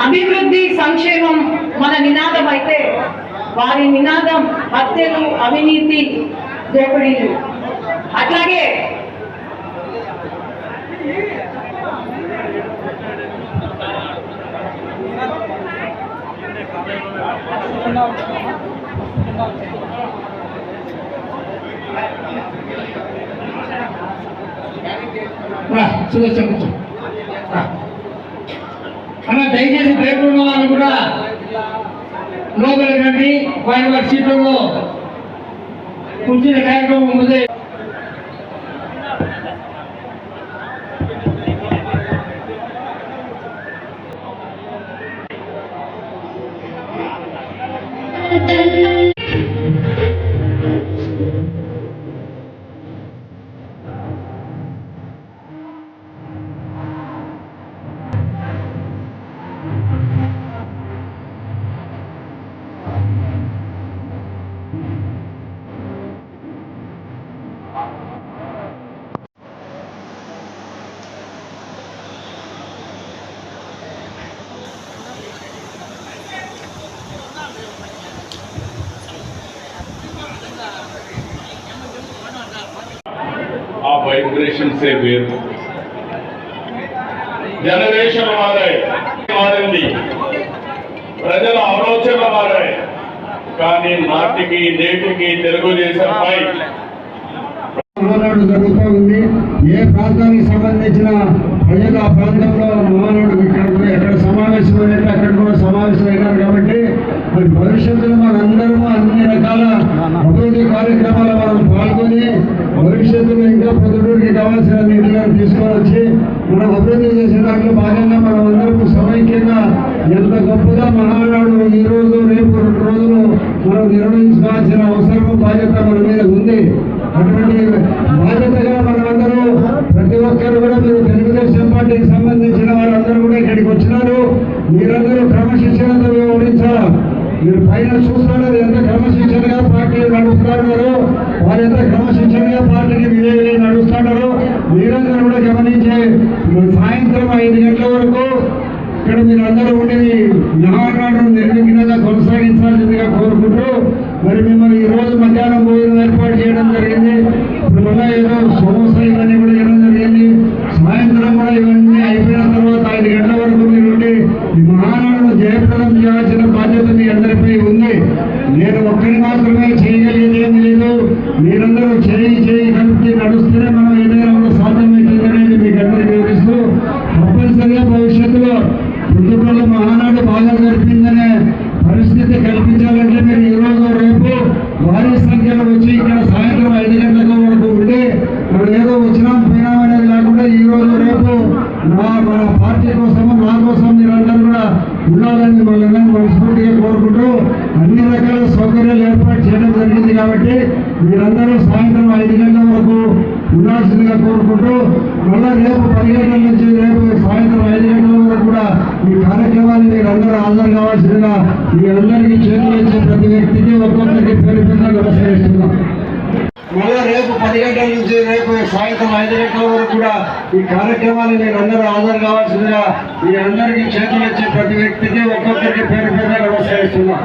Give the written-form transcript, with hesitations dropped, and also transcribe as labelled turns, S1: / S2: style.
S1: అభివృద్ధి సంక్షేమం మన నినాదం అయితే వారి నినాదం హత్యలు, అవినీతి, దోపిడీలు. అట్లాగే
S2: అలా దయచేసి బయట ఉన్న వాళ్ళు కూడా లోపలికి రండి. వారి సీట్లలో కూర్చునే కార్యక్రమం ఉంది.
S3: ఆ వైబ్రేషన్ సే వేరు. జనరేషన్ మారింది, ప్రజల ఆలోచనలు మారాయి. కానీ నాటికి నేటికి తెలుగుదేశంపై
S4: మహానాడు జరుగుతూ ఉంది. ఏ ప్రాంతానికి సంబంధించిన ప్రజలు ఆ ప్రాంతంలో మహానాడు ఎక్కడ సమావేశమైనట్టు అక్కడ కూడా సమావేశమైనారు. కాబట్టి మరి భవిష్యత్తులో మనందరము అన్ని రకాల అభివృద్ధి కార్యక్రమాలు మనం పాల్గొని భవిష్యత్తులో ఇంకా పొద్దుటూరికి కావాల్సిన నిధులను తీసుకొని వచ్చి మనం అభివృద్ధి చేసే దాంట్లో భాగంగా మనం అందరూ సమైక్యంగా ఎంత గొప్పగా మహానాడు ఈ రోజు రేపు 2 రోజులు మనం నిర్వహించుకోవాల్సిన అవసరం బాధ్యత మన మీద ఉంది. అటువంటి బాధ్యతగా మనమందరూ ప్రతి ఒక్కరు కూడా మీరు తెలుగుదేశం పార్టీకి సంబంధించిన వారందరూ కూడా ఇక్కడికి వచ్చినారు. మీరందరూ క్రమశిక్షణతో వ్యవహరించాలా. మీరు పైన చూస్తున్నారు ఎంత క్రమశిక్షణగా పార్టీ నడుస్తున్నారు, వారు ఎంత క్రమశిక్షణగా పార్టీకి విజయ్ నడుస్తున్నారు. మీరందరూ కూడా గమనించి సాయంత్రం 5 గంటల వరకు ఇక్కడ మీరందరూ ఉండి మహానాడు నిర్విఘ్నంగా కొనసాగించాల్సిందిగా కోరుకుంటూ మరి మిమ్మల్ని ఈ రోజు మధ్యాహ్నం భోజనం ఏర్పాటు చేయడం జరిగింది. ఇప్పుడు మళ్ళీ ఏదో సమోసా ఇవన్నీ కూడా చేయడం జరిగింది. సాయంత్రం కూడా ఇవన్నీ అయిపోయిన తర్వాత 5 గంటల వరకు మీరు ఉండి ఈ మహానాడును జయప్రదం చేయాల్సిన బాధ్యత మీ అందరిపై ఉంది. నేను ఒక్కరి మాత్రమే చేయగలిగేది ఏమి లేదు. మీరందరూ చేయి కలిపి నడుస్తూనే మనం ఏదైనా కూడా సాధ్యమవుతుంది అనేది మీకు అందరికీ వివరిస్తూ తప్పనిసరిగా భవిష్యత్తులో పుట్టుకల్లో మహానాడు బాగా జరిపిందనే పరిస్థితి కల్పించాలంటే మీరు ఈ రోజు రేపు భారీ సంఖ్యలో వచ్చి ఇక్కడ సాయంత్రం 5 గంటల వరకు ఉండి మనం ఏదో వచ్చినాం పోయినాం అనేది లేకుండా ఈ రోజు రేపు మన పార్టీ కోసం నా కోసం మీరందరూ కూడా ఉండాలని మిమ్మల్ని మనస్ఫూర్తిగా కోరుకుంటూ అన్ని రకాల సౌకర్యాలు ఏర్పాటు చేయడం జరిగింది. కాబట్టి మీరందరూ సాయంత్రం 5 గంటల వరకు ఉండాల్సిందిగా కోరుకుంటూ మళ్ళా రేపు 10 గంటల నుంచి రేపు సాయంత్రం 5 గంటల వరకు కూడా ఈ కార్యక్రమాన్ని మీరందరూ హాజరు కావాల్సిందిగా మీ అందరికీ చేతులు ఇచ్చే ప్రతి వ్యక్తికి ఒక్కొక్కరికి పేరు నమస్కరిస్తున్నాం. మళ్ళా రేపు 10 గంటల నుంచి రేపు సాయంత్రం 5 గంటల వరకు కూడా ఈ కార్యక్రమాన్ని మీరందరూ హాజరు కావాల్సిందిగా మీ అందరికీ చేతులు ఇచ్చే ప్రతి వ్యక్తికి ఒక్కొక్కరికి పేరు నమస్కరిస్తున్నాం.